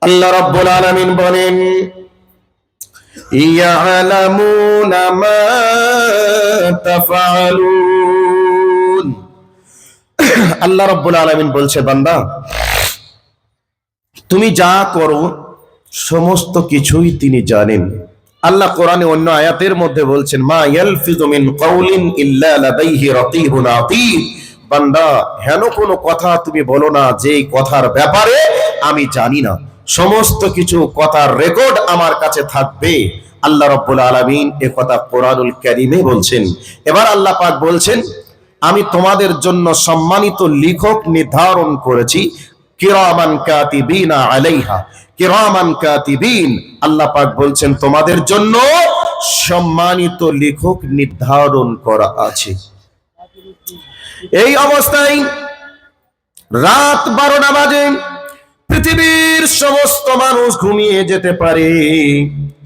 আল্লাহ রাব্বুল আলামিন বলেন, ইয়ালামুনা মা তাফআলুন। আল্লাহ রাব্বুল আলামিন বলছে, বান্দা তুমি যা করো সমস্ত কিছুই তিনি জানেন। আল্লাহ কোরআনে অন্য আয়াতের মধ্যে বলছেন, মা ইয়ালফিযু মিন কাউলিন ইল্লা লাদাইহি রাকিবুন আতীদ। বান্দা হেন কোনো কথা তুমি বলো না যে কথার ব্যাপারে আমি জানি না। সমস্ত কিছু কথার রেকর্ড আমার কাছে থাকবে। আল্লাহ রাব্বুল আলামিন এ কথা কোরআনুল কারীমে বলছেন। এবার আল্লাহ পাক বলছেন, আমি তোমাদের জন্য সম্মানিত লেখক নির্ধারণ করেছি, কিরামান কাতিবিনা আলাইহা। কিরামান কাতিবিন, আল্লাহ পাক বলছেন তোমাদের জন্য সম্মানিত লেখক নির্ধারণ করা আছে। এই অবস্থায় রাত 12টা বাজে, পৃথিবীর সমস্ত মানুষ ঘুমিয়ে যেতে পারে,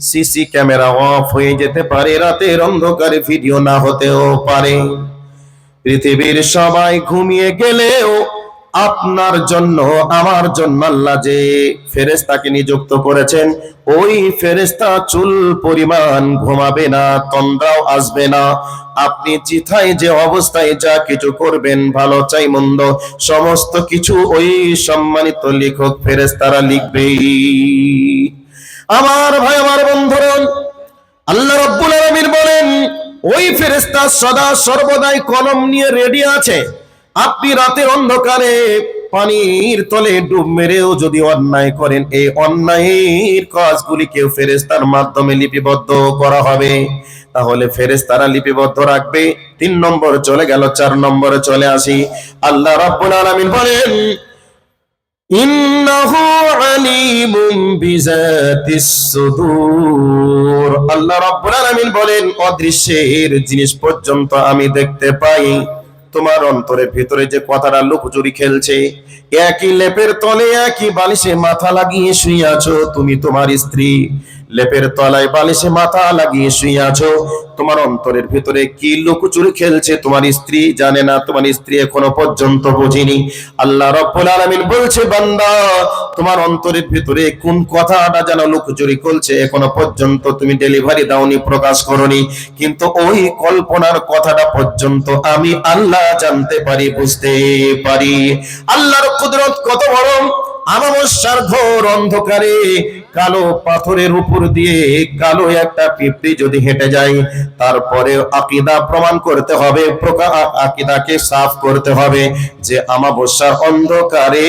সিসি ক্যামেরা অফ হয়ে যেতে পারে, রাতের অন্ধকারে ভিডিও না হতেও পারে। পৃথিবীর সবাই ঘুমিয়ে গেলেও আপনার জন্য আমার জন্য আল্লাহ যে ফেরেশতাকে নিযুক্ত করেছেন, ওই ফেরেশতা চুল পরিমাণ ঘুমাবে না, তন্দ্রাও আসবে না। আপনি চিথায় যে অবস্থায় যা কিছু করবেন, ভালো চাই মন্দ, সমস্ত কিছু ওই সম্মানিত লেখক ফেরেশতারা লিখবে। আমার ভাই, আমার বন্ধুরা, আল্লাহ রাব্বুল আলামিন বলেন, ওই ফেরেশতা সদা সর্বদাই কলম নিয়ে রেডি আছে। আপনি রাতের অন্ধকারে পানির তলে ডুব মেরেও যদি অন্যায় করেন, এই অন্যায়ের কাজগুলিকে ফেরেশতার মাধ্যমে লিপিবদ্ধ করা হবে। তাহলে ফেরেশতারা লিপিবদ্ধ রাখবে। 3 নম্বর চলে গেল, 4 নম্বরে চলে আসি। আল্লাহ রাব্বুল আলামিন বলেন, ইন্নাহু আলিমুম বিযাতিস সুদূর। আল্লাহ রাব্বুল আলামিন বলেন, অদৃশ্যের জিনিস পর্যন্ত আমি দেখতে পাই। তোমার অন্তরের ভিতরে যে কথাটা লুকোচুরি খেলছে, একই লেপের তলে একই বালিশে মাথা লাগিয়ে শুয়ে আছো তুমি, তোমার স্ত্রী লেপের তলায় বালিশে মাথা লাগিয়ে শুয়ে আছো, তোমার অন্তরের ভিতরে কি লুকোচুরি খেলছে তোমার স্ত্রী জানে না, তোমার স্ত্রী এখনো পর্যন্ত বোঝেনি। আল্লাহ রাব্বুল আলামিন বলছে, বান্দা তোমার অন্তরের ভিতরে কোন কথাটা যেন লুকোচুরি করছে, এখনো পর্যন্ত তুমি ডেলিভারি দাওনি, প্রকাশ করনি, কিন্তু ওই কল্পনার কথাটা পর্যন্ত আমি আল্লাহ জানতে পারি, বুঝতে পারি। আল্লাহর কুদরত কত বড়! আমাবস্যার ঘোর অন্ধকারে কালো পাথরের উপর দিয়ে কালো একটা পিঁপড়ি যদি হেঁটে যায়, তারপরে আকীদা প্রমাণ করতে হবে, আকীদাকে সাফ করতে হবে যে আমাবস্যার অন্ধকারে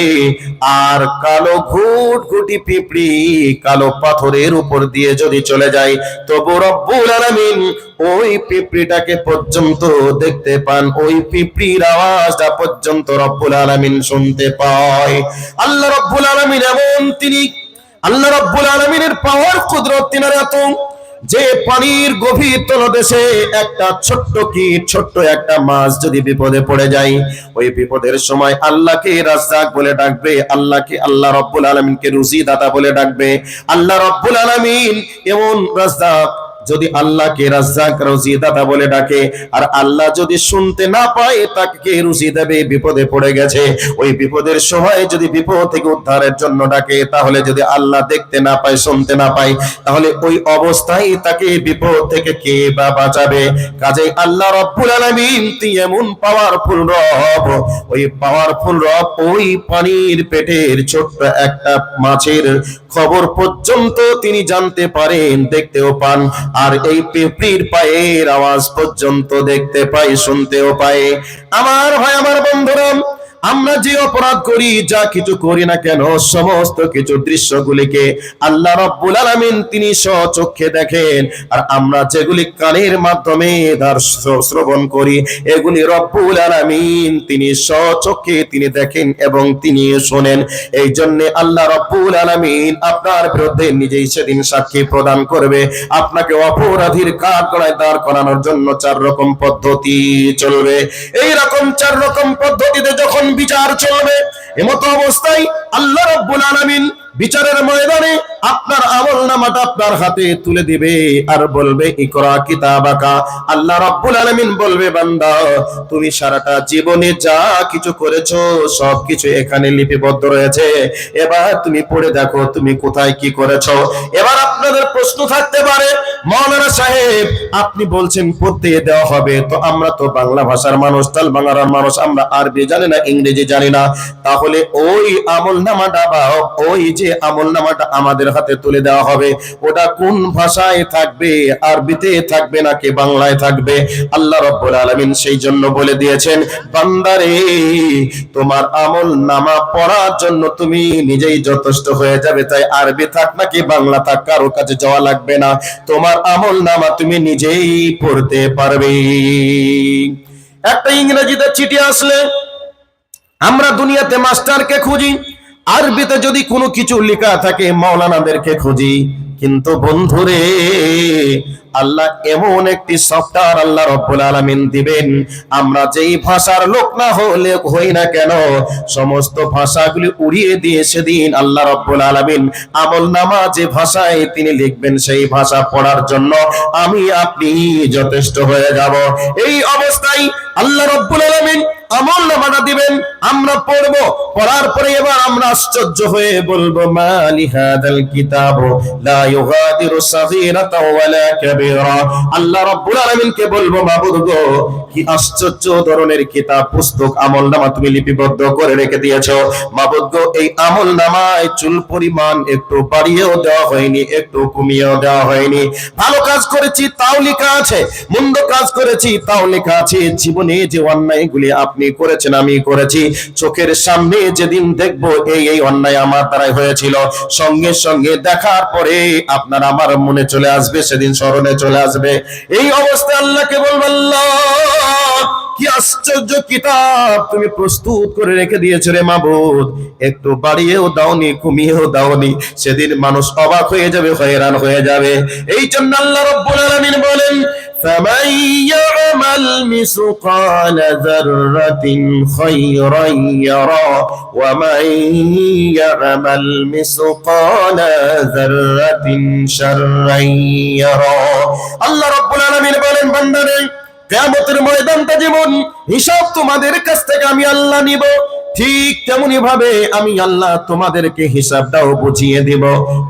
আর কালো ঘুটঘুটি পিঁপড়ি কালো পাথরের উপর দিয়ে যদি চলে যায়, তবু রব্বুল আলামিন ওই পিঁপড়িটাকে পর্যন্ত দেখতে পান, ওই পিঁপড়ির আওয়াজটা পর্যন্ত রব্বুল আলামিন শুনতে পায়। আল্লাহ রব্বুল আলামিন এমন, তিনি আল্লাহ রাব্বুল আলামিনের পাওয়ার কুদরত তিনার এত, যে পানির গভীর তলদেশে একটা ছোট্ট একটা মাছ যদি বিপদে পড়ে যায়, ওই বিপদের সময় আল্লাহকে রাজ্জাক বলে ডাকবে, আল্লাহকে, আল্লাহ রাব্বুল আলামিনকে রুজিদাতা বলে ডাকবে। আল্লাহ রাব্বুল আলামিন এমন রাজ্জাক, যদি আল্লাহকে রাজ্জাক রুজিদাতা বলে ডাকে, আর আল্লাহ যদি শুনতে না পায় তাকে রুজি দেবে, বিপদে পড়ে গেছে, ওই বিপদের সময় যদি বিপদ থেকে উদ্ধারের জন্য ডাকে, তাহলে যদি আল্লাহ দেখতে না পায়, শুনতে না পায়, তাহলে ওই অবস্থায় তাকে বিপদ থেকে কে বা বাঁচাবে? কাজেই আল্লাহ রাব্বুল আলামিন তিনি এমন পাওয়ারফুল রব, ওই পাওয়ারফুল রব ওই পানির পেটের ছোট্ট একটা মাছের খবর পর্যন্ত তিনি জানতে পারেন, দেখতেও পান, আর এই পিঁপড়ির পায়ের আওয়াজ পর্যন্ত দেখতে পাই, শুনতেও পায়। আমার ভাই, আমার বন্ধুরা, আমরা যে অপরাধ করি, যা কিছু করি না কেন, সমস্ত কিছু দৃশ্যগুলিকে আল্লাহ রাব্বুল আলামিন তিনি স্বচক্ষে দেখেন, আর আমরা যেগুলি কানের মাধ্যমে শ্রবণ করি, এগুলি রব্বুল আলামিন তিনি স্বচক্ষে তিনি দেখেন এবং তিনি শোনেন। এই জন্য আল্লাহ রাব্বুল আলামিন আপনার বিরুদ্ধে নিজেই সেদিন সাক্ষী প্রদান করবে। আপনাকে অপরাধীর কাঠগড়ায় দাঁড় করানোর জন্য 4 রকম পদ্ধতি চলবে। এই রকম 4 রকম পদ্ধতিতে যখন বিচার চলবে, এমত অবস্থায় আল্লাহ রাব্বুল আলামিন বিচারের ময়দানে আপনার আমলনামাটা আপনার হাতে তুলে দিবে আর বলবে ইকরা কিতাবাকা। আল্লাহ রাব্বুল আলামিন বলবে বান্দা তুমি সারাটা জীবনে যা কিছু করেছো সবকিছু এখানে লিপিবদ্ধ রয়েছে, এবার তুমি পড়ে দেখো তুমি কোথায় কি করেছো। এবার আপনাদের প্রশ্ন থাকতে পারে মাওলানা সাহেব আপনি বলছেন পড়তে দেওয়া হবে, তো আমরা তো বাংলা ভাষার মানুষ, তাল বাংলার মানুষ, আমরা আরবি জানি না, ইংরেজি জানি না, তাহলে ওই আমলনামাটা বা ওই যে আমলনামাটা আমাদের হাতে তুলে দেওয়া হবে ওটা কোন ভাষায় থাকবে, আরবিতে থাকবে নাকি বাংলায় থাকবে? আল্লাহ রাব্বুল আলামিন সেই জন্য বলে দিয়েছেন বান্দারে তোমার আমলনামা পড়ার জন্য তুমি নিজেই যথেষ্ট হয়ে যাবে, তাই আরবি থাক নাকি বাংলা থাক কারো কাছে যাওয়া লাগবে না, তোমার আমলনামা তুমি নিজেই পড়তে পারবে। একটা ইংরেজিতে চিঠি আসলে আমরা দুনিয়াতে মাস্টারকে খুঁজি, আরবিতে যদি কোনো কিছু লেখা থাকে মাওলানাদেরকে খুঁজি, কিন্তু বন্ধুরে আল্লাহ এমন একটি সফটওয়্যার আল্লাহ রাব্বুল আলামিন দিবেন, আমরা যেই ভাষার লোক না হলে হই না কেন সমস্ত ভাষাগুলি উড়িয়ে দিয়ে সেদিন আল্লাহ রাব্বুল আলামিন আমলনামা যে ভাষায় তিনি লিখবেন সেই ভাষা পড়ার জন্য আমি আপনি যথেষ্ট হয়ে যাব। এই অবস্থায় আল্লাহ রাব্বুল আলামিন আমলনামাটা দিবেন, আমরা পড়ব, পড়ার পরে এবার আমরা আশ্চর্য হয়ে বলবো মালি হাদাল কিতাব লা ইউগাদিরু সাগীরাতাও ওয়ালা কাবীরা। আল্লাহ রাব্বুল আলামিনকে বলবো মাবুদ গো কি আশ্চর্য ধরনের কিতাব পুস্তক আমলনামা তুমি লিপিবদ্ধ করে রেখে দিয়েছো। মাবুদ গো এই আমলনামায় চুল পরিমাণ একটু বাড়িয়েও দেওয়া হয়নি, একটু কমিয়েও দেওয়া হয়নি, ভালো কাজ করেছি তাও লেখা আছে, মন্দ কাজ করেছি তাও লেখা আছে, জীবনে যে অন্যায়গুলি আপনি করেছেন আমি করেছি, চোখের সামনে যেদিন দেখবো এই অন্যায় আমার দ্বারাই হয়েছিল, সঙ্গে সঙ্গে দেখার পরে আপনার আমার মনে চলে আসবে, সেদিন স্মরণে চলে আসবে। এই অবস্থায় আল্লাহকে বলবো আল্লাহ কি আশ্চর্য কিতাব তুমি প্রস্তুত করে রেখে দিয়েছো রে মাবুদ, একটু বাড়িয়েও দাওনি কমিয়েও দাওনি, সেদিন মানুষ অবাক হয়ে যাবে, হয়রান হয়ে যাবে। এই জন্য আল্লাহ রাব্বুল আলামিন বলেন فمن يعمل مثقال ذرة خيرا يره ومن يعمل مثقال ذرة شرا يره। আল্লাহ রাব্বুল আলামিন বলেন বান্দারে কিয়ামতের ময়দানটা যেমন হিসাব তোমাদের কাছ থেকে আমি আল্লাহ নিব, ঠিক তেমনি ভাবে আমি আল্লাহ তোমাদেরকে হিসাবটাও বুঝিয়ে দেব।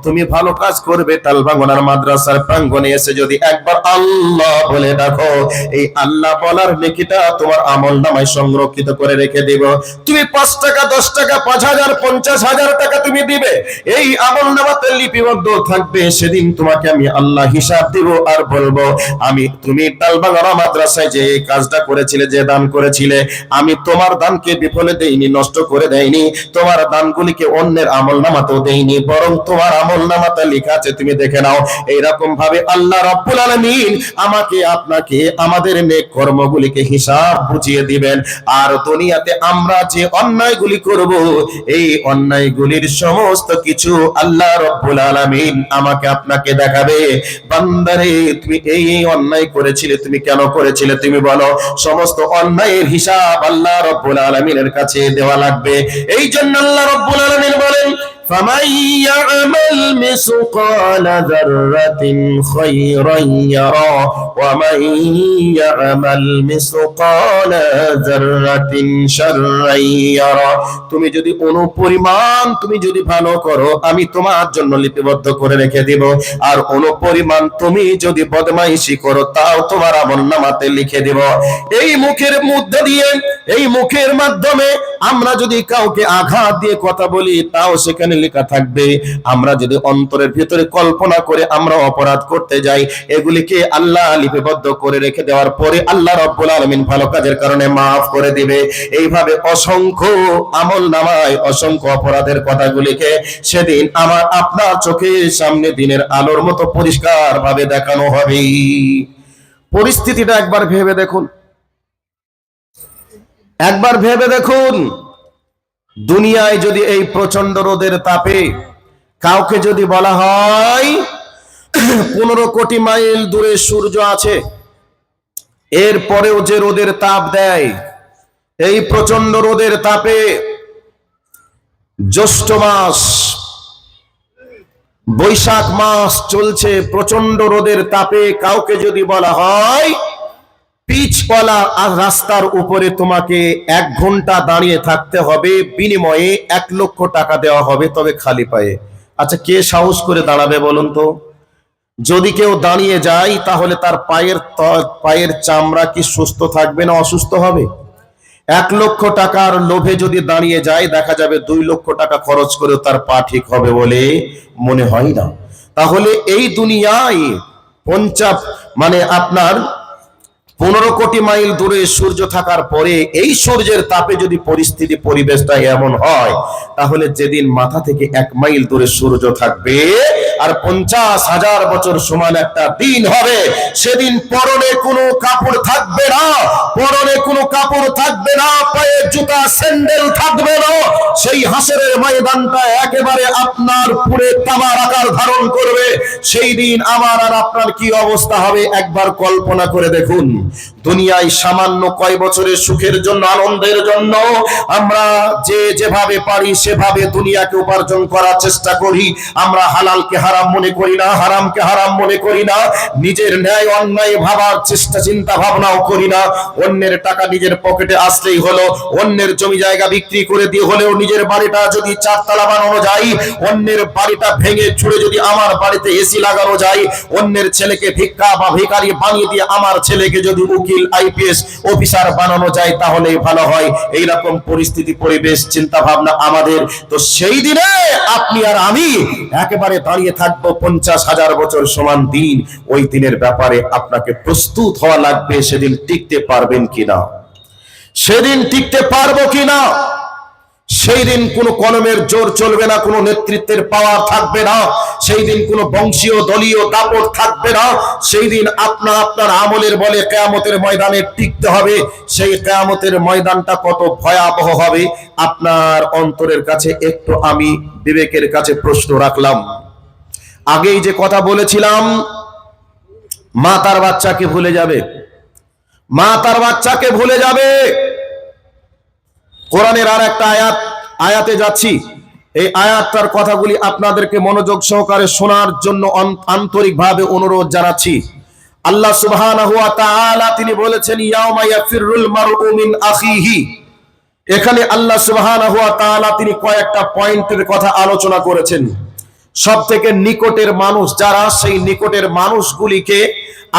তুমি ভালো কাজ করবে, তালবাগানার মাদ্রাসার প্রাঙ্গণে এসে যদি একবার আল্লাহ বলে ডাকো, এই আল্লাহ বলার নেকিটা তোমার আমলনামায় সংরক্ষিত করে রেখে দেব। তুমি 5 টাকা 10 টাকা 5,000 50,000 টাকা তুমি দিবে, এই আমলনামাতে লিপিবদ্ধ থাকবে, সেদিন তোমাকে আমি আল্লাহ হিসাব দিব আর বলবো আমি তুমি তালবাগানা মাদ্রাসায় যে এই কাজটা করেছিলে, যে দান করেছিলে, আমি তোমার দানকে বিফলে দেইনি, নষ্ট করে দেয়নি, তোমার দানগুলিকে অন্যের আমলনামাতেও দেয়নি, বরং তোমার আমলনামাতে লেখা আছে তুমি দেখে নাও। এইরকম ভাবে আল্লাহ রাব্বুল আলামিন আমাকে আপনাকে আমাদের নেক কর্মগুলিকে হিসাব বুঝিয়ে দিবেন। আর দুনিয়াতে আমরা যে অন্যায়গুলি করব এই অন্যায়গুলির সমস্ত কিছু আল্লাহ রাব্বুল আলামিন আমাকে আপনাকে দেখাবে, বান্দারে তুমি এই অন্যায় করেছিলে, তুমি কেন করেছিলে তুমি বলো, সমস্ত অন্যায়ের হিসাব আল্লাহ রাব্বুল আলামিনের কাছে দেওয়া লাগবে। এই জন্য আল্লাহ রাব্বুল আলামিন বলেন فمن يعمل مثقال ذرة خيرا يره ومن يعمل مثقال ذرة شرا يره। তুমি যদি অনুপরিমাণ তুমি যদি ভালো করো আমি তোমার জন্য লিপিবদ্ধ করে রেখে দিব, আর অনুপরিমাণ তুমি যদি বদমাইশি করো তাও তোমার আমলনামাতে লিখে দিব। এই মুখের মধ্যে দিয়ে এই মুখের মাধ্যমে আমরা যদি কাউকে আঘাত দিয়ে কথা বলি তাও সেখানে লেখা থাকবে, আমরা যদি অন্তরের ভিতরে কল্পনা করে আমরা অপরাধ করতে যাই এগুলিকে আল্লাহ লিপিবদ্ধ করে রেখে দেওয়ার পরে আল্লাহ রাব্বুল আলামিন ভালো কাজের কারণে maaf করে দিবে। এইভাবে অসংখ্য আমলনামায় অসংখ্য অপরাধের কথাগুলিকে সেদিন আমার আপনার চোখের সামনে দিনের আলোর মতো পরিষ্কার ভাবে দেখানো হবে। পরিস্থিতিটা একবার ভেবে দেখুন, একবার ভেবে দেখুন, দুনিয়ায় যদি এই প্রচন্ড রোদের তাপে কাউকে যদি বলা হয় 15 কোটি মাইল দূরে সূর্য আছে, এরপরেও যে রোদের তাপ দেয়, এই প্রচন্ড রোদের তাপে জ্যৈষ্ঠ মাস বৈশাখ মাস চলছে, প্রচন্ড রোদের তাপে কাউকে যদি বলা হয় পিচওয়ালা রাস্তার উপরে তোমাকে 1 ঘন্টা দাঁড়িয়ে থাকতে হবে, বিনিময়ে 1 লক্ষ টাকা দেওয়া হবে, তবে খালি পায়ে। আচ্ছা, কে সাহস করে দাঁড়াবে বলুন তো? যদি কেউ দাঁড়িয়ে যায় তাহলে তার পায়ের চামড়া কি সুস্থ থাকবে না অসুস্থ হবে? 1 লক্ষ টাকার লোভে যদি দাঁড়িয়ে যায়, দেখা যাবে 2 লক্ষ টাকা খরচ করেও তার পা ঠিক হবে বলে মনে হয় না। তাহলে এই দুনিয়ায় আপনার 15 কোটি মাইল দূরে সূর্য থাকার পরে এই সূর্যের তাপে যদি পরিস্থিতি পরিবেশটা এমন হয়, তাহলে যেদিন মাথা থেকে 1 মাইল দূরে সূর্য থাকবে আর 50,000 বছর সমান একটা দিন হবে, সেদিন পরনে কোনো কাপড় থাকবে না, পরনে কোনো কাপড় থাকবে না, পায়ে জুতা স্যান্ডেল থাকবে না। সেই হাসরের ময়দানটা একেবারে আপনার পুরে তামার আকার ধারণ করবে। সেই দিন আমার আর আপনার কি অবস্থা হবে একবার কল্পনা করে দেখুন। দুনিয়ায় সামান্য কয় বছরের সুখের জন্য, আনন্দের জন্য আমরা যেভাবে পারি সেভাবে দুনিয়াকে উপার্জন করার চেষ্টা করি। আমরা হালালকে হারাম মনে করি না, হারামকে হারাম মনে করি না, নিজের ন্যায় অন্যায় ভাবার চিন্তা ভাবনাও করি না। অন্যের টাকা নিজের পকেটে আসলেই হলো, অন্যের জমি জায়গা বিক্রি করে দিয়ে হলেও নিজের বাড়িটা যদি 4 তলা বানানো যায়, অন্যের বাড়িটা ভেঙে চুরে যদি আমার বাড়িতে এসি লাগানো যায়, অন্যের ছেলেকে ভিক্ষা বা ভিখারি বানিয়ে দিয়ে আমার ছেলেকে যদি উকিল আইপিএস অফিসার বানানো যায় তাহলেই ভালো হয়। এইরকম পরিস্থিতি পরিবেশ চিন্তা ভাবনা আমাদের। তো সেই দিনে আপনি আর আমি একেবারে দাঁড়িয়ে থাকবো 50,000 বছর সমান দিন। ওই দিনের ব্যাপারে আপনাকে প্রস্তুত হওয়া লাগবে। সেদিন টিকতে পারবেন কিনা, সেদিন টিকতে পারবো কিনা। সেই দিন কোনো কলমের জোর চলবে না, কোনো নেতৃত্বের পাওয়ার থাকবে না, সেই দিন কোনো বংশীয় দলীয় দাপট থাকবে না। সেই দিন আপনার আমলের বলে কিয়ামতের ময়দানে টিকতে হবে। সেই কিয়ামতের ময়দানটা কত ভয়াবহ হবে আপনার অন্তরের কাছে একটু আমি বিবেকের কাছে প্রশ্ন রাখলাম। আগেই যে কথা বলেছিলাম, মা তার বাচ্চাকে ভুলে যাবে, মা তার বাচ্চাকে ভুলে যাবে। কোরআনের আর একটা আয়াতে যাচ্ছি, এই আয়াতটার কথাগুলি আপনাদেরকে মনোযোগ সহকারে শোনার জন্য আন্তরিকভাবে অনুরোধ জানাচ্ছি। আল্লাহ সুবহানাহু ওয়া তাআলা তিনি বলেছেন, ইয়াউমা ইয়াফিরুল মারউ মিন আখিহি। এখানে আল্লাহ সুবহানাহু ওয়া তাআলা তিনি কয়েকটা পয়েন্টের কথা আলোচনা করেছেন। সবথেকে নিকটের মানুষ যারা, সেই নিকটের মানুষগুলিকে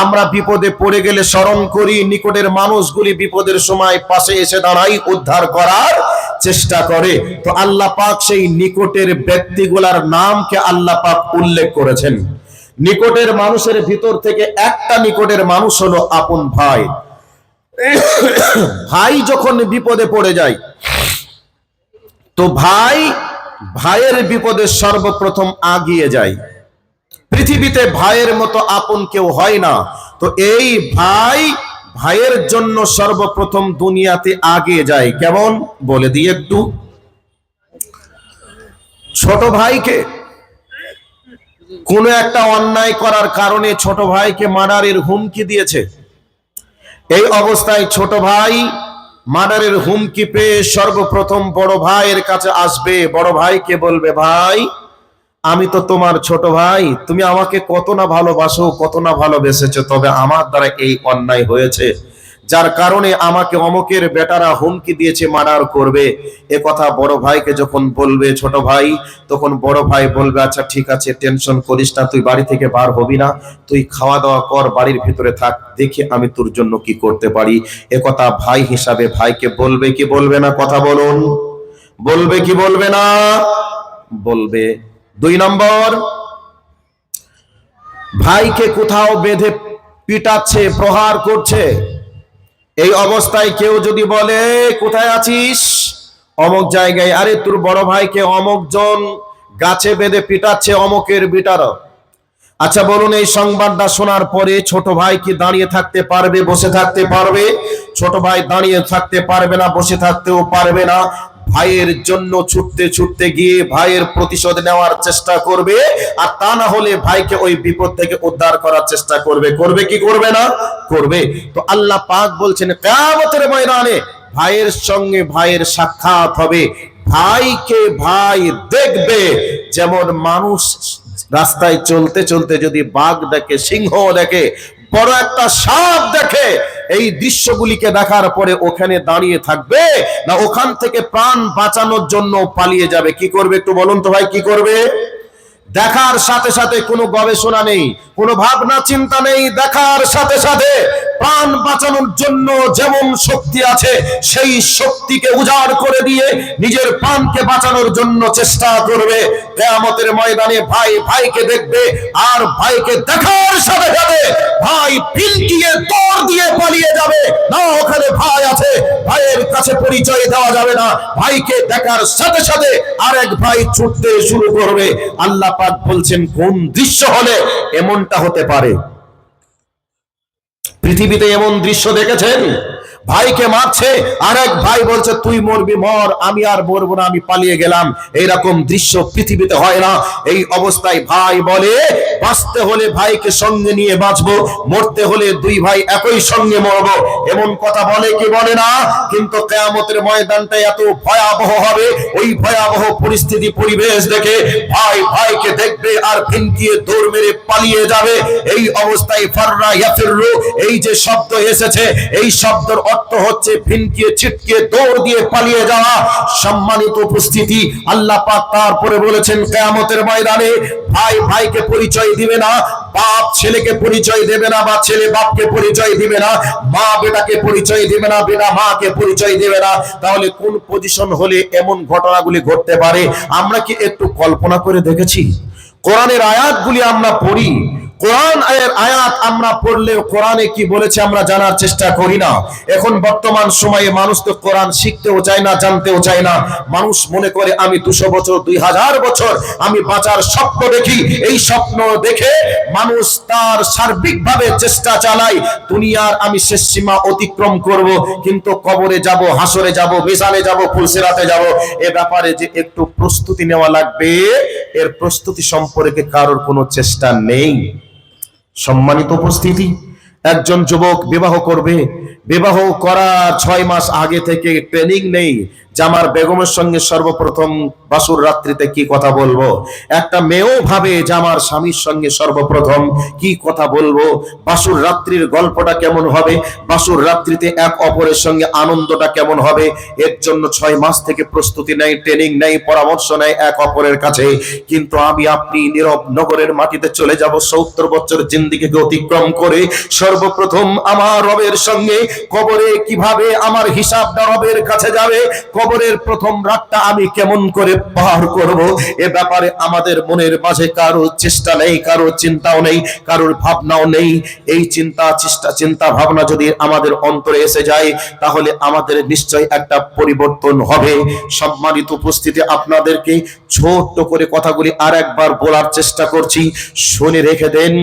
আমরা বিপদে পড়ে গেলে স্মরণ করি, নিকটের মানুষগুলি বিপদের সময় পাশে এসে দাঁড়ায়, উদ্ধার করার চেষ্টা করে। তো আল্লাহ পাক সেই নিকটের ব্যক্তিগুলার নামকে আল্লাহ পাক উল্লেখ করেছেন। নিকটের মানুষের ভিতর থেকে একটা নিকটের মানুষ হলো আপন ভাই। ভাই যখন বিপদে পড়ে যায়, তো ভাইয়ের বিপদে সর্বপ্রথম আগিয়ে যায়। পৃথিবীতে ভাইয়ের মতো আপন কেউ হয় না। তো এই ভাইয়ের জন্য সর্বপ্রথম দুনিয়াতে আগিয়ে যায়। কেমন বলে দিয়ে একটু, ছোট ভাইকে কোনো একটা অন্যায় করার কারণে ছোট ভাইকে মার্ডারের হুমকি দিয়েছে। এই অবস্থায় ছোট ভাই মার্ডারের হুমকি পেয়ে সর্বপ্রথম বড় ভাইয়ের কাছে আসবে, বড় ভাইকে বলবে, ভাই আমি তো তোমার ছোট ভাই, তুমি আমাকে কত না ভালোবাসো, কত না ভালোবেসেছো, তবে আমার দ্বারা এই অন্যায় হয়েছে, যার কারণে আমাকে অমুকের বেটারা হুমকি দিয়েছে মার্ডার করবে। এ কথা বড় ভাইকে যখন বলবে ছোট ভাই, তখন বড় ভাই বলবে, আচ্ছা ঠিক আছে, টেনশন করিস না, তুই বাড়ি থেকে বার হবি না, তুই খাওয়া দাওয়া কর, বাড়ির ভিতরে থাক, দেখি আমি তোর জন্য কি করতে পারি। এ কথা ভাই হিসাবে ভাইকে বলবে কি বলবে না? কথা বলুন, বলবে কি বলবে না? বলবে। 2 নম্বর, ভাইকে কোথাও বেঁধে পিটাচ্ছে, প্রহার করছে। এই অবস্থায় কেউ যদি বলে, কোথায় আছিস? অমুক জায়গায়। আরে তোর বড় ভাইকে অমুক জন গাছে বেঁধে পিটাচ্ছে, অমুকের বিটার। আচ্ছা বলুন, এই সংবাদটা শোনার পরে ছোট ভাই কি দাঁড়িয়ে থাকতে পারবে, বসে থাকতে পারবে? ছোট ভাই দাঁড়িয়ে থাকতে পারবে না, বসে থাকতেও পারবে না। ভাইয়ের জন্য ছুটতে ছুটতে গিয়ে ভাইয়ের প্রতিশোধ নেওয়ার চেষ্টা করবে, আর তা না হলে ভাইকে ওই বিপদ থেকে উদ্ধার করার চেষ্টা করবে। করবে কি করবে না? করবে। তো আল্লাহ পাক বলছেন, কিয়ামতের ময়দানে ভাইয়ের সঙ্গে ভাইয়ের সাক্ষাৎ হবে। ভাইকে ভাই দেখবে, যেমন মানুষ রাস্তায় চলতে চলতে যদি বাঘ দেখে, সিংহ দেখে, বড় একটা সাপ দেখে, এই দৃশ্যগুলিকে দেখার পরে ওখানে দাঁড়িয়ে থাকবে না ওখান থেকে প্রাণ বাঁচানোর জন্য পালিয়ে যাবে? কি করবে একটু বলুন তো ভাই, কি করবে? দেখার সাথে সাথে কোনো গবেষণা নেই, কোনো ভাবনা চিন্তা নেই, দেখার সাথে সাথে প্রাণ বাঁচানোর জন্য যেমন শক্তি আছে সেই শক্তিকে উজাড় করে দিয়ে নিজের প্রাণকে বাঁচানোর জন্য চেষ্টা করবে। কিয়ামতের ময়দানে ভাই ভাইকে দেখবে, আর ভাইকে দেখার সাথে সাথে ভাই পিলকিয়ে দৌড় দিয়ে পালিয়ে যাবে। না, ওখানে ভাই আছে, ভাইয়ের কাছে পরিচয় দেওয়া যাবে না। ভাইকে দেখার সাথে সাথে আরেক ভাই ছুটতে শুরু করবে। আল্লাহ পাক বলছেন, কোন দৃশ্য হলে এমনটা হতে পারে? পৃথিবীতে এমন দৃশ্য দেখেছেন? ভাইকে মারছে, আরেক ভাই বলছে তুই মরবি মর, আমি আর মরবো না, আমি পালিয়ে গেলাম। এইরকম দৃশ্য পৃথিবীতে হয় না। এই অবস্থায় ভাই বলে, বাঁচতে হলে ভাইকে সঙ্গে নিয়ে বাঁচবো, মরতে হলে দুই ভাই একই সঙ্গে মরবো। এমন কথা বলে কি বলে না? কিন্তু কিয়ামতের ময়দানটা এত ভয়াবহ হবে, ওই ভয়াবহ পরিস্থিতি পরিবেশ দেখে ভাই ভাইকে দেখবে আর ভিনকিয়ে দৌড় মেরে পালিয়ে যাবে। এই অবস্থায় ফাররা ইয়াফিরু, এই যে শব্দ এসেছে, এই শব্দের অর্থ হচ্ছে ভিনকিয়ে ছিটকে দৌড় দিয়ে পালিয়ে যাওয়া। সম্মানিত উপস্থিতি, আল্লাহ পাক তারপরে বলেছেন কিয়ামতের ময়দানে ভাই ভাইকে পরিচয় দিবে না, বাপ ছেলেকে পরিচয় দেবে না, বা ছেলে বাপকে পরিচয় দিবে না, মা বেটাকে পরিচয় দিবে না, বেটা মাকে পরিচয় দেবে না। তাহলে কোন পজিশন হলে এমন ঘটনাগুলি ঘটতে পারে আমরা কি একটু কল্পনা করে দেখেছি? কোরআনের আয়াতগুলি আমরা পড়ি, কোরআন আয়াত আমরা পড়লে কোরআনে কি বলেছে আমরা জানার চেষ্টা করি না। এখন বর্তমান সময়ে মানুষ তো কোরআন শিখতেও চায় না, জানতেও চায় না। মানুষ মনে করে আমি 200 বছর 2000 বছর আমি বাঁচার স্বপ্ন দেখি। এই স্বপ্ন দেখে মানুষ তার সার্বিকভাবে চেষ্টা চালায় দুনিয়ার আমি শেষ সীমা অতিক্রম করব, কিন্তু কবরে যাব, হাসরে যাব, মিজানে যাব, ফুলসিরাতে যাব। এ ব্যাপারে যে একটু প্রস্তুতি নেওয়া লাগবে, এর প্রস্তুতি সম্পর্কে কারোর কোনো চেষ্টা নেই। সম্মানিত উপস্থিতি, একজন যুবক বিবাহ করবে, বিবাহ করার 6 মাস আগে থেকে ট্রেনিং নেই যে আমার বেগমের সঙ্গে সর্বপ্রথম বাসুর রাত্রিতে কি কথা বলবো। একটা মেয়েও ভাবে যে আমার স্বামীর সঙ্গে সর্বপ্রথম কি কথা বলবো, বাসুর রাত্রির গল্পটা কেমন হবে, বাসুর রাত্রিতে এক অপরের সঙ্গে আনন্দটা কেমন হবে। এর জন্য 6 মাস থেকে প্রস্তুতি নেয়, ট্রেনিং নেয়, পরামর্শ নেয় এক অপরের কাছে। কিন্তু আমি আপনি নীরব নগরের মাটিতে চলে যাব 70 বছর জিন্দেগিকে অতিক্রম করে, সর্বপ্রথম আমার রবের সঙ্গে কবরে কিভাবে আমার হিসাবটা রবের কাছে যাবে, কবরের প্রথম রাতটা আমি কেমন করে পার করব, এ ব্যাপারে আমাদের মনের মাঝে কারো চেষ্টা নেই, কারো চিন্তাও নেই, কারোর ভাবনাও নেই। এই চিন্তা ভাবনা যদি আমাদের অন্তরে এসে যায় তাহলে আমাদের নিশ্চয় একটা পরিবর্তন হবে। সম্মানিত উপস্থিতি, আপনাদেরকে ছোট্ট করে কথাগুলি আর একবার বলার চেষ্টা করছি, শুনে রেখে দেন।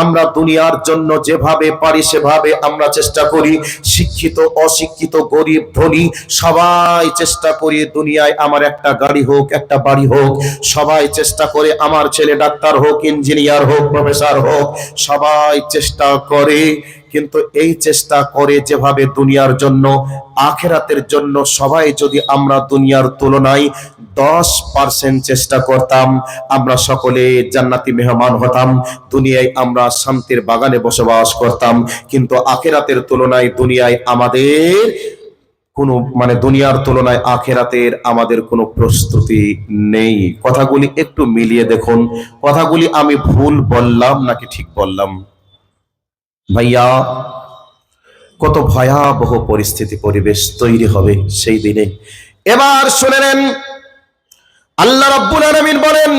আমরা দুনিয়ার জন্য যেভাবে পারি সেভাবে আমরা চেষ্টা করি, শিক্ষিত অশিক্ষিত গরিব ধনী সবাই চেষ্টা করি দুনিয়ায় আমার একটা গাড়ি হোক, একটা বাড়ি হোক। সবাই চেষ্টা করে আমার ছেলে ডাক্তার হোক, ইঞ্জিনিয়ার হোক, প্রফেসর হোক, সবাই চেষ্টা করে। কিন্তু এই চেষ্টা করে যেভাবে দুনিয়ার জন্য, আখিরাতের জন্য সবাই যদি আমরা দুনিয়ার তুলনায় 10% চেষ্টা করতাম, আমরা সকলে জান্নাতি মেহমান হতাম, দুনিয়ায় আমরা শান্তির বাগানে বসবাস করতাম। কিন্তু আখিরাতের তুলনায় দুনিয়ায় আমাদের কোনো দুনিয়ার তুলনায় আখিরাতের আমাদের কোনো প্রস্তুতি নেই। কথাগুলি একটু মিলিয়ে দেখুন, কথাগুলি আমি ভুল বললাম নাকি ঠিক বললাম? ভাইয়া, কত ভয়াবহ পরিস্থিতি পরিবেশ তৈরি হবে সেই দিনে। এবার শুনে নেন, আল্লাহ রাব্বুল আলামিন বলেন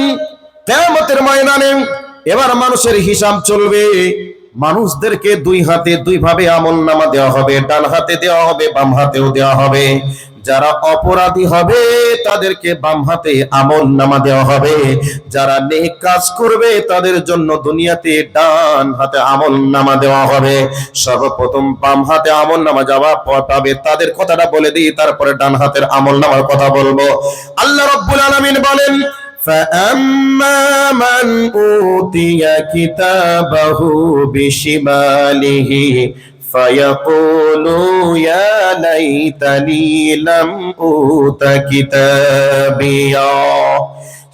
কিয়ামতের ময়দানে এবার মানুষের হিসাব চলবে। মানুষদেরকে দুই হাতে দুই ভাবে আমলনামা দেওয়া হবে, ডান হাতে দেওয়া হবে, বাম হাতেও দেওয়া হবে। যারা অপরাধী হবে তাদেরকে বাম হাতে আমলনামা দেওয়া হবে, যারা নেক কাজ করবে তাদের জন্য দুনিয়াতে ডান হাতে আমলনামা দেওয়া হবে। সর্বপ্রথম বাম হাতে আমলনামা যাওয়া পাবে তাদের কথাটা বলে দিই, তারপরে ডান হাতের আমলনামার কথা বলবো। আল্লাহ রাব্বুল আলামিন বলেন, فَأَمَّا مَنْ أُوتِيَ كِتَابَهُ بِشِمَالِهِ فَيَقُولُ يَا لَيْتَنِي لَمْ أُوتَ كِتَابِيَهْ।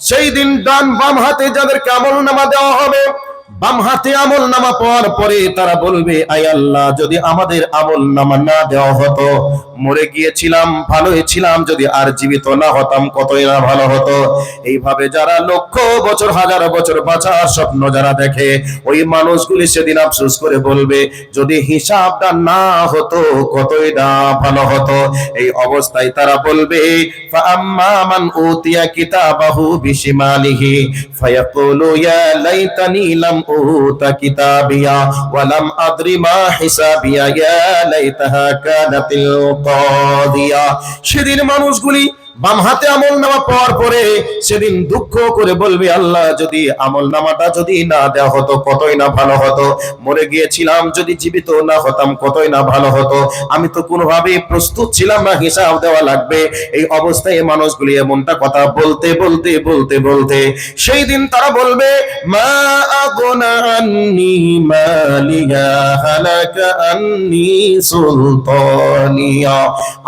সেই দিন ডান বাম হাতে যাদেরকে আমলনামা দেওয়া হবে, বাম হাতে আমলনামা পাওয়ার পরে তারা বলবে, আয় আল্লাহ, যদি আমাদের আমলনামা না দেওয়া হতো, মরে গিয়েছিলাম, ভালোই ছিলাম, যদি আর জীবিত না হতাম কতই না ভালো হতো। এইভাবে যারা লক্ষ বছর হাজার বছর বাঁচার স্বপ্ন যারা দেখে, ওই মানুষগুলি সেদিন আফসোস করে বলবে, যদি হিসাবটা না হতো কতই না ভালো হতো। এই অবস্থায় তারা বলবে, ফাআম্মা মান উতিয়া কিতাবাহু বিশিমালিহি ফায়াকুলু ইয়া লাইতানি লাম উতা কিতাবিয়া ওয়া লাম আদরি মা হিসাবিয়া ইয়া লাইতাহা কানাতিল কাদিয়া। সেদিন মানুষগুলি বাম হাতে আমলনামা পাওয়ার পরে সেদিন দুঃখ করে বলবে, আল্লাহ, যদি আমলনামাটা যদি না দেওয়া হতো কতই না ভালো হতো, মরে গিয়েছিলাম, যদি জীবিত না হতাম কতই না ভালো হতো, আমি তো কোনোভাবেই প্রস্তুত ছিলাম না, হিসাব দেওয়া লাগবে। এই অবস্থায় মানুষগুলি এমনটা কথা বলতে বলতে বলতে বলতে সেই দিন তারা বলবে, মা আগনা আন্নি মালিয়া হালাকা আন্নি সুলতানিয়া।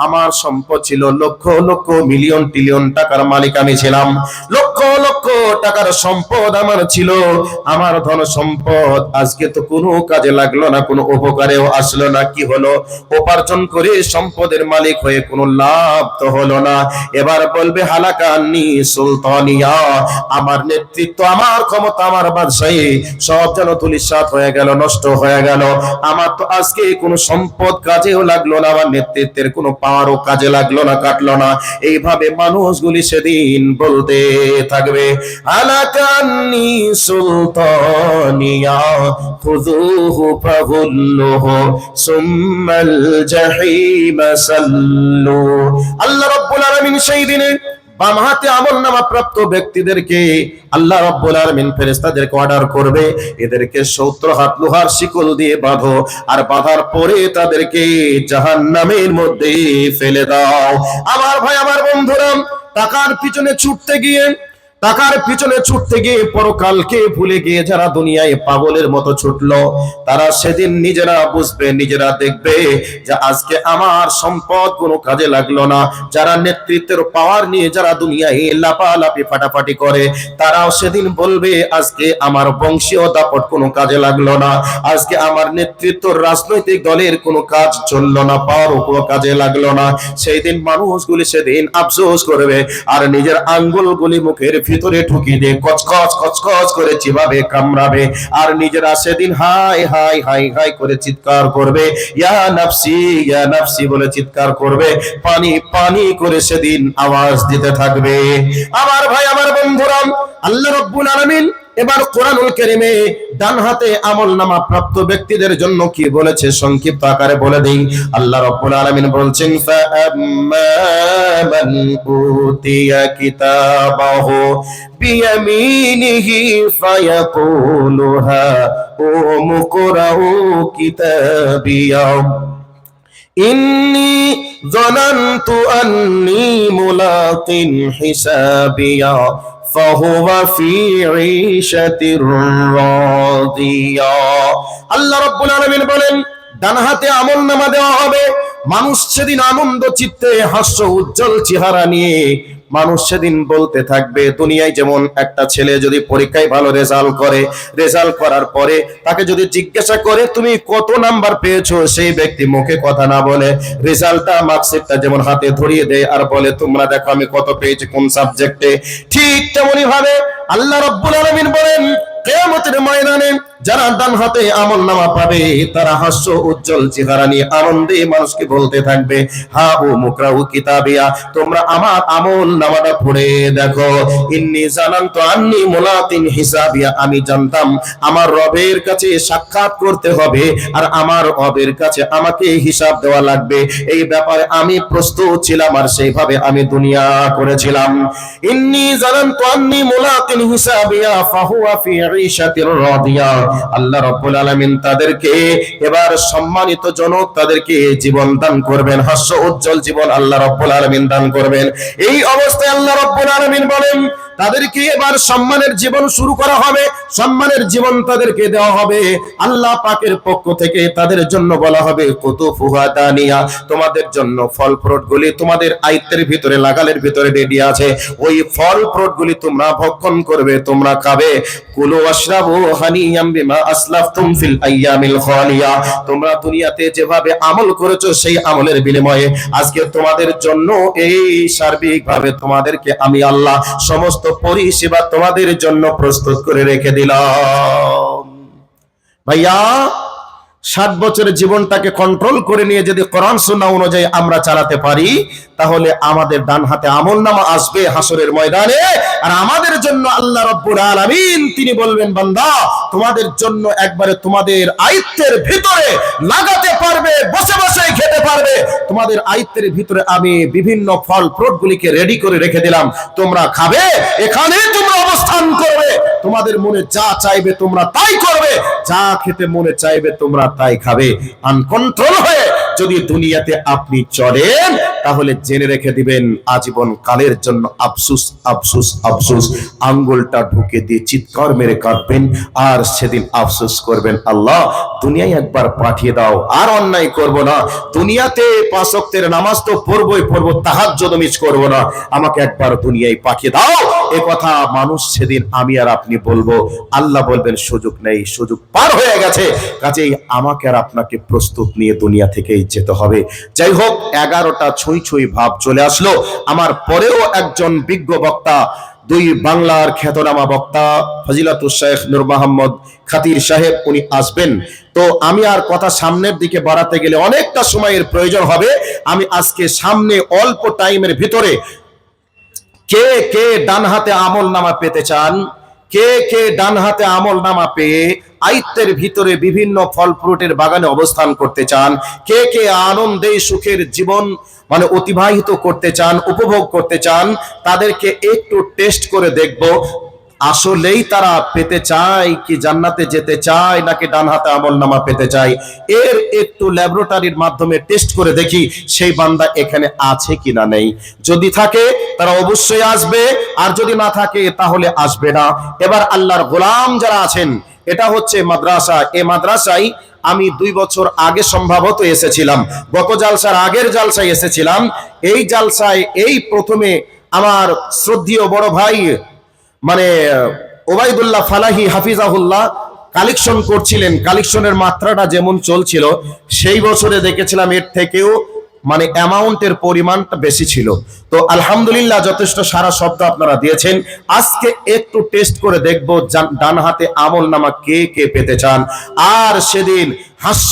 আমার সম্পদ ছিল লক্ষ লক্ষ মিলিয়ন ট্রিলিয়ন টাকার মালিক আমি ছিলাম, লক্ষ লক্ষ টাকার সম্পদ আমার ছিল, আমার ধন সম্পদ আজকে তো কোনো কাজে লাগলো না, কোনো উপকারেও আসলো না। কি হলো? উপার্জন করে সম্পদের মালিক হয়ে কোনো লাভ তো হলো না। এবার বলবে, হালাকা আন্নি সুলতানিয়া, আমার নেতৃত্ব, আমার ক্ষমতা, আমার বাদশাহী সব যেন ধূলিসাৎ হয়ে গেল, নষ্ট হয়ে গেল। আমার তো আজকে কোনো সম্পদ কাজেও লাগলো না, আমার নেতৃত্বের কোনো পাওয়ারও কাজে লাগলো না, কাটলো না। এইভাবে মানুষগুলি সেদিন বলতে থাকবে, আলাকান্নি সুলতানিয়া খুযুহু ফাগুল্লুহু সুম্মাল জাহিম সাল্লু। আল্লাহ রাব্বুল আলামিন সেই দিনে বাম হাতে আমলনামা প্রাপ্ত ব্যক্তিদেরকে আল্লাহ রাব্বুল আলামিন ফেরেশতাদেরকে অর্ডার করবে, এদেরকে 70 হাত লোহার শিকল দিয়ে বাঁধো, আর বাঁধার পরে তাদেরকে জাহান্নামের মধ্যে ফেলে দাও। আমার ভাই, আমার বন্ধুরা, টাকার পিছনে ছুটতে গিয়ে পরকালকে ভুলে গিয়ে যারা দুনিয়ায় পাগলের মতো ছুটলো, তারা সেদিন নিজেরা বুঝবে, নিজেরা দেখবে যে আজকে আমার সম্পদ কোনো কাজে লাগলো না। যারা নেতৃত্বের পাওয়ার নিয়ে যারা দুনিয়ায় লাপালাপি ফাটাফাটি করে, তারাও সেদিন বলবে, আজকে আমার বংশীয় দাপট কোনো কাজে লাগলো না, আজকে আমার নেতৃত্ব রাজনৈতিক দলের কোনো কাজ চললো না, পাওয়ারও কোনো কাজে লাগলো না। সেই দিন মানুষগুলি সেদিন আফসোস করবে, আর নিজের আঙ্গুলগুলি মুখের ভিতরে ঢুকিয়ে দিয়ে কচকচ কচকচ করে চিবাবে, কামড়াবে, আর নিজেরা সেদিন হাই হাই হাই হাই করে চিৎকার করবে, ইয়া নাফসি ইয়া নাফসি বলে চিৎকার করবে, পানি পানি করে সেদিন আওয়াজ দিতে থাকবে। আমার ভাই, আমার বন্ধুরা, আল্লাহ রাব্বুল আলামিন এবার কোরআনুল কারীমে ডান হাতে আমলনামা প্রাপ্ত ব্যক্তিদের জন্য কি বলেছে সংক্ষিপ্ত আকারে বলে দেই। আল্লাহ রাব্বুল আলামিন বলছেন, ফাআম্মা মান উতিয়া কিতাবাহু বিয়ামিনিহি ফায়াকুলু হা উমকুরাউ কিতাবিয়া ইন্নী যানানতু আন্নী মুলাকিন হিসাবিয়া ফাহুয়া ফি ঈশাতির রাদিয়া। আল্লাহ রাব্বুল আলামিন বলেন, ডান হাতে আমলনামা দেওয়া হবে। মানুষ সেদিন আনন্দ চিত্তে হাস্য উজ্জ্বল চেহারা নিয়ে মানুষ সেদিন বলতে থাকবে, দুনিয়ায় যেমন একটা ছেলে যদি পরীক্ষায় ভালো রেজাল্ট করে, রেজাল্ট করার পরে তাকে যদি জিজ্ঞাসা করে তুমি কত নাম্বার পেয়েছো, সেই ব্যক্তি মুখে কথা না বলে রেজাল্টটা, মার্কশিটটা যেমন হাতে ধরিয়ে দেয় আর বলে, তোমরা দেখো আমি কত পেয়েছি কোন সাবজেক্টে। ঠিক তেমনি ভাবে আল্লাহ রাব্বুল আলামিন বলেন, কিয়ামতের ময়দানে যারা ডান হাতে আমলনামা পাবে, তারা হাস্য উজ্জ্বল চেহারা নিয়ে আনন্দে মানুষকে বলতে থাকবে, হা উমকুরাউ কিতাবিয়া, তোমরা আমার আমলনামাটা পড়ে দেখো, ইন্নী জানানতু আন্নী মুলাকিন হিসাবিয়া, আমি জানতাম আমার রবের কাছে সাক্ষাৎ করতে হবে, আর আমার রবের কাছে আমাকে হিসাব দেওয়া লাগবে, এই ব্যাপারে আমি প্রস্তুত ছিলাম, আর সেইভাবে আমি দুনিয়া করেছিলাম। ইন্নী জানানতু আন্নী মুলাকিন হিসাবিয়া ফাহুয়া ফি ঈশাতির রাদিয়া, আল্লাহ রাব্বুল আলামিন তাদেরকে এবার সম্মানিত জনক তাদেরকে জীবন দান করবেন, হাস্য উজ্জ্বল জীবন আল্লাহ রাব্বুল আলামিন দান করবেন। এই অবস্থায় আল্লাহ রাব্বুল আলামিন বলেন তাদেরকে এবার সম্মানের জীবন শুরু করা হবে, সম্মানের জীবন তাদেরকে দেওয়া হবে। আল্লাহ পাকের পক্ষ থেকে তাদের জন্য বলা হবে কুতুফুহা দানিয়া, তোমাদের জন্য ফল ফ্রুট গুলি তোমাদের আয়ত্তের ভিতরে, লাগালের ভিতরে রেডি আছে। ওই ফল ফ্রুট গুলি তোমরা ভক্ষণ করবে, তোমরা খাবে। কুলু ওয়াশরাবু হানিয়াম বিমা আসলাফতুম ফিল আইয়ামিল খালিয়া, তোমরা দুনিয়াতে যেভাবে আমল করেছো সেই আমলের বিনিময়ে আজকে তোমাদের জন্য এই সার্বিকভাবে তোমাদেরকে আমি আল্লাহ সমস্ত পরিষেবা তোমাদের জন্য প্রস্তুত করে রেখে দিলাম। ভাইয়া 60 বছরের জীবনটাকে কন্ট্রোল করে নিয়ে যদি কোরআন সুন্নাহ অনুযায়ী আমরা চালাতে পারি, তাহলে আমাদের ডান হাতে আমলনামা আসবে হাসরের ময়দানে। আর আমাদের জন্য আল্লাহ রাব্বুল আলামিন তিনি বলবেন, বান্দা তোমাদের জন্য একবারে তোমাদের আয়ত্তের ভিতরে লাগাতে পারবে, বসে বসে খেতে পারবে। তোমাদের আয়ত্তের ভিতরে আমি বিভিন্ন ফল ফ্রুট গুলিকে রেডি করে রেখে দিলাম, তোমরা খাবে, এখানে তোমরা অবস্থান করবে। তোমাদের মনে যা চাইবে তোমরা তাই করবে, যা খেতে মনে চাইবে তোমরা তাই খাবে। আনকন্ট্রোল হয়ে যদি দুনিয়াতে আপনি চলেন, তাহলে জেনে রেখে দিবেন আজীবন কালের জন্য আফসোস আফসোস আফসোস। আঙ্গুলটা ঢুকে দিয়ে চিৎকার মেরে কাঁদবেন, আর সেদিন আফসোস করবেন, আল্লাহ দুনিয়ায় একবার পাঠিয়ে দাও, আর অন্যায় করব না। দুনিয়াতে 5 ওয়াক্তের নামাজ তো পড়বই পড়বো, তাহাজ্জুদ মিস করব না, আমাকে একবার দুনিয়ায় পাঠিয়ে দাও। এ কথা মানুষ সেদিন আমি আর আপনি বলবো, আল্লাহ বলবেন সুযোগ নেই, সুযোগ পার হয়ে গেছে। কাজেই আমাকে আর আপনাকে প্রস্তুত নিয়ে দুনিয়া থেকেই যেতে হবে। যাই হোক, 11টা ছুঁই ছুঁই ভাব চলে আসলো। আমার পরেও একজন বিজ্ঞ বক্তা, 2 বাংলার খ্যাতনামা বক্তা ফজিলাতুল শেখ নূর মোহাম্মদ খাতির সাহেব, উনি আসবেন। তো আমি আর কথা সামনের দিকে বাড়াতে গেলে অনেকটা সময়ের প্রয়োজন হবে। আমি আজকে সামনে অল্প টাইমের ভিতরে কে কে ডান হাতে আমল নামা পেতে চান, কে কে ডান হাতে আমল নামা পেয়ে আয়ত্তের ভিতরে বিভিন্ন ফল ফ্রুটের বাগানে অবস্থান করতে চান, কে কে আনন্দে সুখের জীবন মানে অতিবাহিত করতে চান, উপভোগ করতে চান, তাদেরকে একটু টেস্ট করে দেখব আসলেই তারা পেতে চায় কি জান্নাতে যেতে চায়, নাকি ডান হাতে আমল নামা পেতে চায়। এর একটু ল্যাবরেটরির মাধ্যমে টেস্ট করে দেখি সেই বান্দা এখানে আছে কিনা নেই। যদি থাকে তারা অবশ্যই আসবে, আর যদি না থাকে তাহলে আসবে না। এবার আল্লাহর গোলাম যারা আছেন, এটা হচ্ছে মাদ্রাসা। এই মাদ্রাসায় আমি 2 বছর আগে সম্ভবত এসেছিলাম, গত জালসার আগের জালসায় এসেছিলাম। এই জালসায় এই প্রথমে আমার শ্রদ্ধেয় বড় ভাই মানে ওবাইদুল্লাহ ফালাহি হাফিজাহুল্লাহ কালেকশন করছিলেন। কালেকশনের মাত্রাটা যেমন চলছিল, সেই বছরে দেখেছিলাম এর থেকেও মানে অ্যামাউন্টের পরিমাণটা বেশি ছিল। তো আলহামদুলিল্লাহ যথেষ্ট সারা শব্দ আপনারা দিয়েছেন। আজকে একটু টেস্ট করে দেখবো ডান হাতে আমল নামা কে কে পেতে চান। আর সেদিন হাস্য